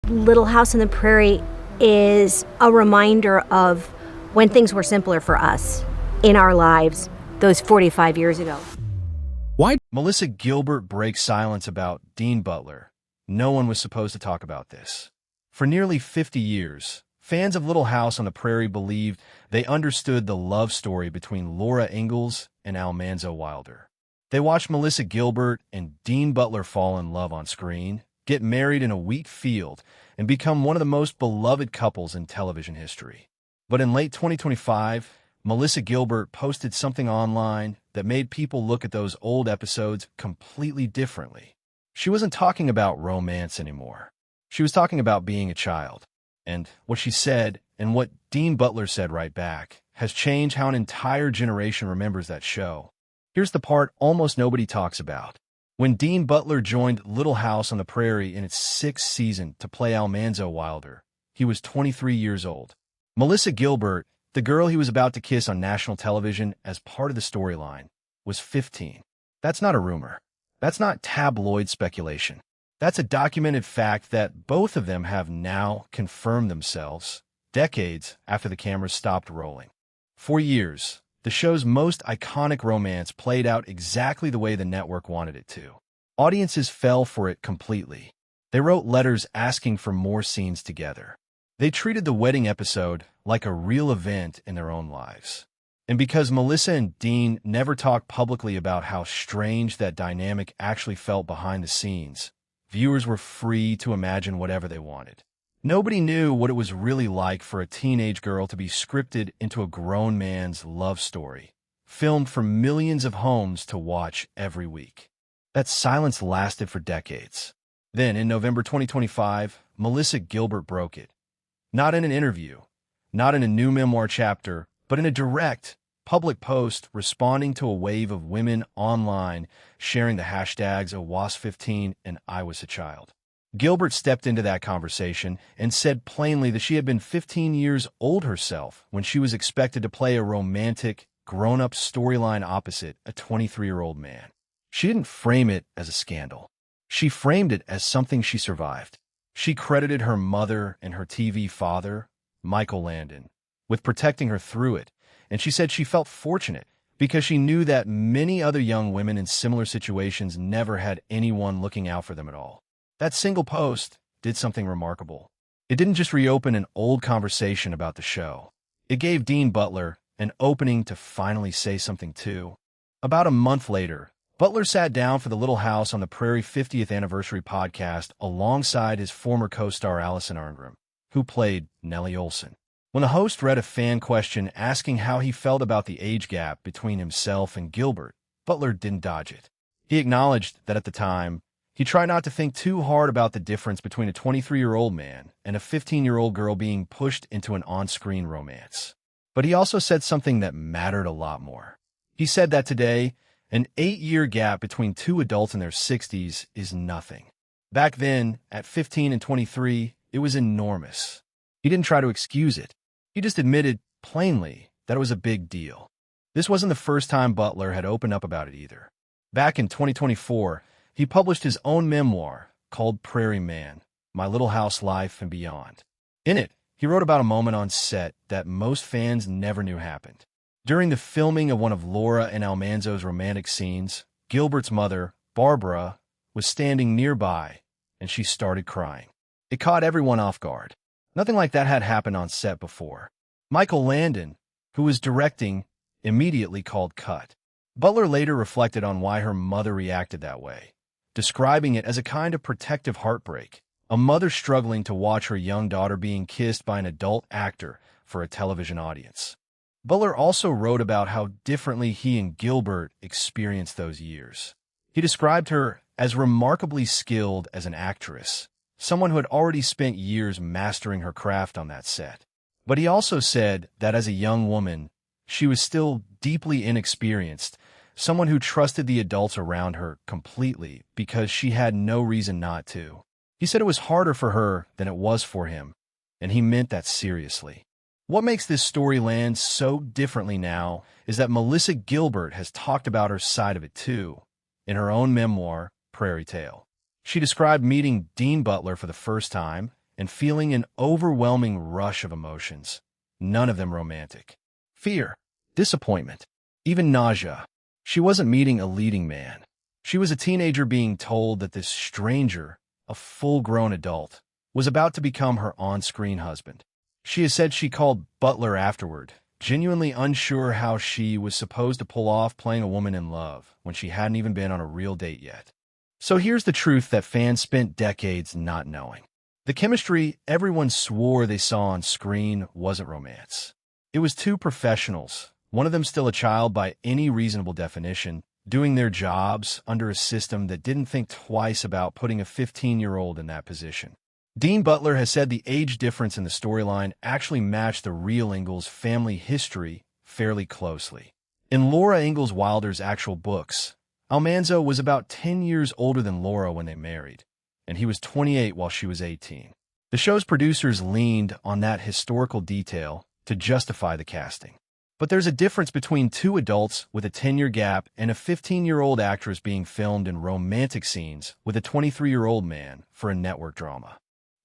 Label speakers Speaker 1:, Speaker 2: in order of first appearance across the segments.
Speaker 1: Little House on the Prairie is a reminder of when things were simpler for us in our lives those 45 years ago.
Speaker 2: Why? Melissa Gilbert breaks silence about Dean Butler. No one was supposed to talk about this. For nearly 50 years, fans of Little House on the Prairie believed they understood the love story between Laura Ingalls and Almanzo Wilder. They watched Melissa Gilbert and Dean Butler fall in love on screen, get married in a wheat field, and become one of the most beloved couples in television history. But in late 2025, Melissa Gilbert posted something online that made people look at those old episodes completely differently. She wasn't talking about romance anymore. She was talking about being a child. And what she said, and what Dean Butler said right back, has changed how an entire generation remembers that show. Here's the part almost nobody talks about. When Dean Butler joined Little House on the Prairie in its 6th season to play Almanzo Wilder, he was 23 years old. Melissa Gilbert, the girl he was about to kiss on national television as part of the storyline, was 15. That's not a rumor. That's not tabloid speculation. That's a documented fact that both of them have now confirmed themselves, decades after the cameras stopped rolling. For years, the show's most iconic romance played out exactly the way the network wanted it to. Audiences fell for it completely. They wrote letters asking for more scenes together. They treated the wedding episode like a real event in their own lives. And because Melissa and Dean never talked publicly about how strange that dynamic actually felt behind the scenes, viewers were free to imagine whatever they wanted. Nobody knew what it was really like for a teenage girl to be scripted into a grown man's love story, filmed for millions of homes to watch every week. That silence lasted for decades. Then, in November 2025, Melissa Gilbert broke it. Not in an interview, not in a new memoir chapter, but in a direct, public post responding to a wave of women online sharing the hashtags #WAS15 and I was a child. Gilbert stepped into that conversation and said plainly that she had been 15 years old herself when she was expected to play a romantic, grown-up storyline opposite a 23-year-old man. She didn't frame it as a scandal. She framed it as something she survived. She credited her mother and her TV father, Michael Landon, with protecting her through it, and she said she felt fortunate because she knew that many other young women in similar situations never had anyone looking out for them at all. That single post did something remarkable. It didn't just reopen an old conversation about the show. It gave Dean Butler an opening to finally say something too. About a month later, Butler sat down for the Little House on the Prairie 50th Anniversary podcast alongside his former co-star Allison Arngrim, who played Nellie Olson. When the host read a fan question asking how he felt about the age gap between himself and Gilbert, Butler didn't dodge it. He acknowledged that at the time, he tried not to think too hard about the difference between a 23-year-old man and a 15-year-old girl being pushed into an on-screen romance. But he also said something that mattered a lot more. He said that today, an 8-year gap between two adults in their 60s is nothing. Back then, at 15 and 23, it was enormous. He didn't try to excuse it. He just admitted plainly that it was a big deal. This wasn't the first time Butler had opened up about it either. Back in 2024, he published his own memoir called Prairie Man, My Little House Life and Beyond. In it, he wrote about a moment on set that most fans never knew happened. During the filming of one of Laura and Almanzo's romantic scenes, Gilbert's mother, Barbara, was standing nearby, and she started crying. It caught everyone off guard. Nothing like that had happened on set before. Michael Landon, who was directing, immediately called cut. Butler later reflected on why her mother reacted that way, describing it as a kind of protective heartbreak, a mother struggling to watch her young daughter being kissed by an adult actor for a television audience. Butler also wrote about how differently he and Gilbert experienced those years. He described her as remarkably skilled as an actress, someone who had already spent years mastering her craft on that set. But he also said that as a young woman, she was still deeply inexperienced, someone who trusted the adults around her completely because she had no reason not to. He said it was harder for her than it was for him, and he meant that seriously. What makes this story land so differently now is that Melissa Gilbert has talked about her side of it too, in her own memoir, Prairie Tale. She described meeting Dean Butler for the first time and feeling an overwhelming rush of emotions, none of them romantic. Fear, disappointment, even nausea. She wasn't meeting a leading man. She was a teenager being told that this stranger, a full-grown adult, was about to become her on-screen husband. She has said she called Butler afterward, genuinely unsure how she was supposed to pull off playing a woman in love when she hadn't even been on a real date yet. So here's the truth that fans spent decades not knowing. The chemistry everyone swore they saw on screen wasn't romance. It was two professionals, one of them still a child by any reasonable definition, doing their jobs under a system that didn't think twice about putting a 15-year-old in that position. Dean Butler has said the age difference in the storyline actually matched the real Ingalls family history fairly closely. In Laura Ingalls Wilder's actual books, Almanzo was about 10 years older than Laura when they married, and he was 28 while she was 18. The show's producers leaned on that historical detail to justify the casting. But there's a difference between two adults with a 10-year gap and a 15-year-old actress being filmed in romantic scenes with a 23-year-old man for a network drama.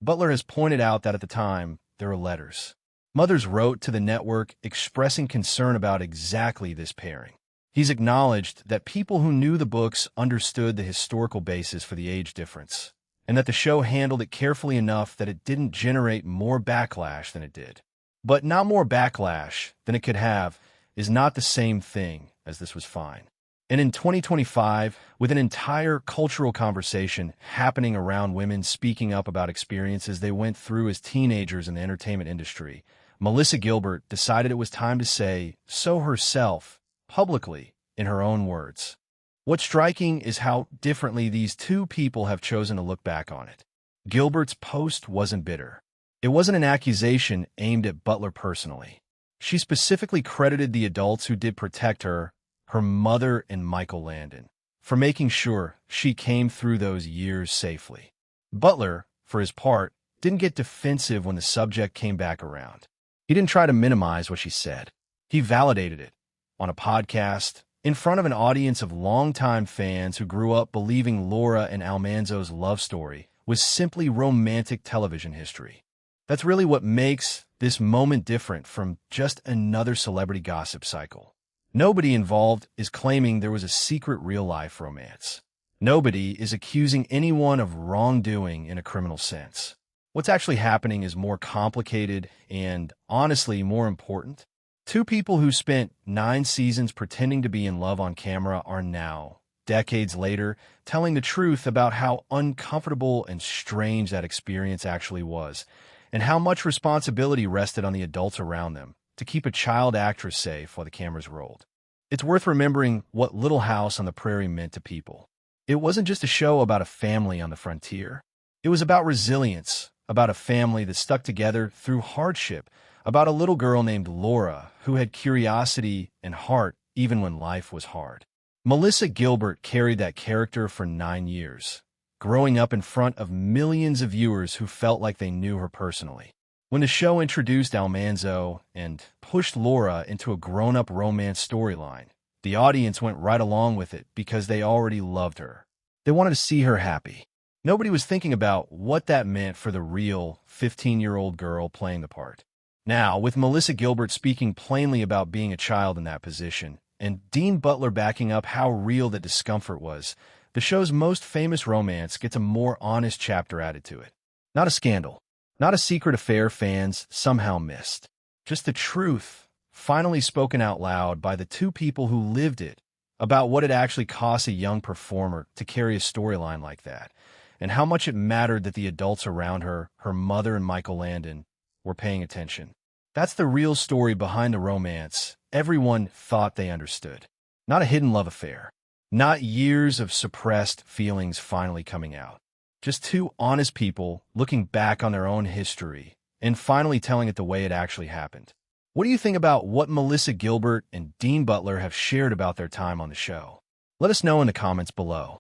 Speaker 2: Butler has pointed out that at the time, there were letters. Mothers wrote to the network expressing concern about exactly this pairing. He's acknowledged that people who knew the books understood the historical basis for the age difference, and that the show handled it carefully enough that it didn't generate more backlash than it did. But not more backlash than it could have is not the same thing as this was fine. And in 2025, with an entire cultural conversation happening around women speaking up about experiences they went through as teenagers in the entertainment industry, Melissa Gilbert decided it was time to say so herself, publicly, in her own words. What's striking is how differently these two people have chosen to look back on it. Gilbert's post wasn't bitter. It wasn't an accusation aimed at Butler personally. She specifically credited the adults who did protect her mother and Michael Landon, for making sure she came through those years safely. Butler, for his part, didn't get defensive when the subject came back around. He didn't try to minimize what she said. He validated it on a podcast, in front of an audience of longtime fans who grew up believing Laura and Almanzo's love story was simply romantic television history. That's really what makes this moment different from just another celebrity gossip cycle. Nobody involved is claiming there was a secret real-life romance. Nobody is accusing anyone of wrongdoing in a criminal sense. What's actually happening is more complicated and, honestly, more important. Two people who spent 9 seasons pretending to be in love on camera are now, decades later, telling the truth about how uncomfortable and strange that experience actually was, and how much responsibility rested on the adults around them to keep a child actress safe while the cameras rolled. It's worth remembering what Little House on the Prairie meant to people. It wasn't just a show about a family on the frontier. It was about resilience, about a family that stuck together through hardship, about a little girl named Laura who had curiosity and heart even when life was hard. Melissa Gilbert carried that character for 9 years, growing up in front of millions of viewers who felt like they knew her personally. When the show introduced Almanzo and pushed Laura into a grown-up romance storyline, the audience went right along with it because they already loved her. They wanted to see her happy. Nobody was thinking about what that meant for the real 15-year-old girl playing the part. Now, with Melissa Gilbert speaking plainly about being a child in that position, and Dean Butler backing up how real the discomfort was, the show's most famous romance gets a more honest chapter added to it. Not a scandal. Not a secret affair fans somehow missed. Just the truth, finally spoken out loud by the two people who lived it, about what it actually costs a young performer to carry a storyline like that, and how much it mattered that the adults around her mother and Michael Landon, were paying attention. That's the real story behind the romance everyone thought they understood. Not a hidden love affair. Not years of suppressed feelings finally coming out. Just two honest people looking back on their own history and finally telling it the way it actually happened. What do you think about what Melissa Gilbert and Dean Butler have shared about their time on the show? Let us know in the comments below.